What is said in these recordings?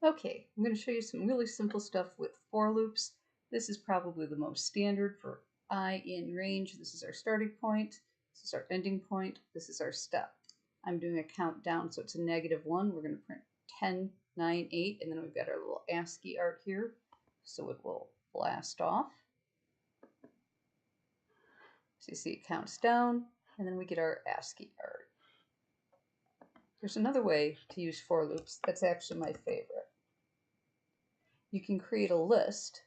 Okay, I'm going to show you some really simple stuff with for loops. This is probably the most standard for I in range. This is our starting point. This is our ending point. This is our step. I'm doing a countdown, so it's a -1. We're going to print 10, 9, 8, and then we've got our little ASCII art here. So it will blast off. So you see it counts down, and then we get our ASCII art. There's another way to use for loops that's actually my favorite. You can create a list.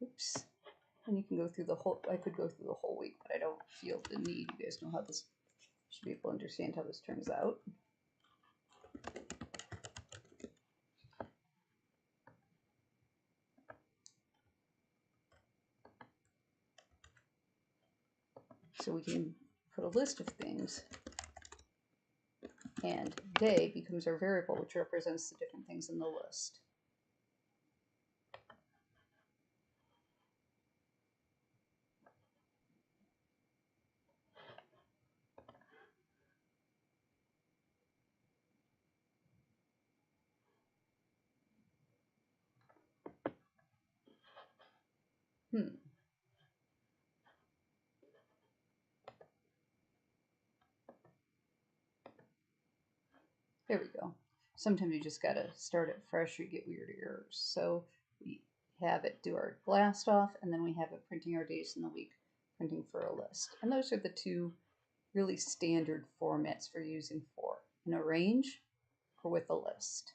Oops. And you can go through the whole, I could go through the whole week, but I don't feel the need. You guys know how this, should be able to understand how this turns out. So we can put a list of things, and day becomes our variable, which represents the different things in the list. There we go. Sometimes you just gotta start it fresh or you get weird errors. So we have it do our blast off, and then we have it printing our days in the week, printing for a list. And those are the two really standard formats for using for, in a range or with a list.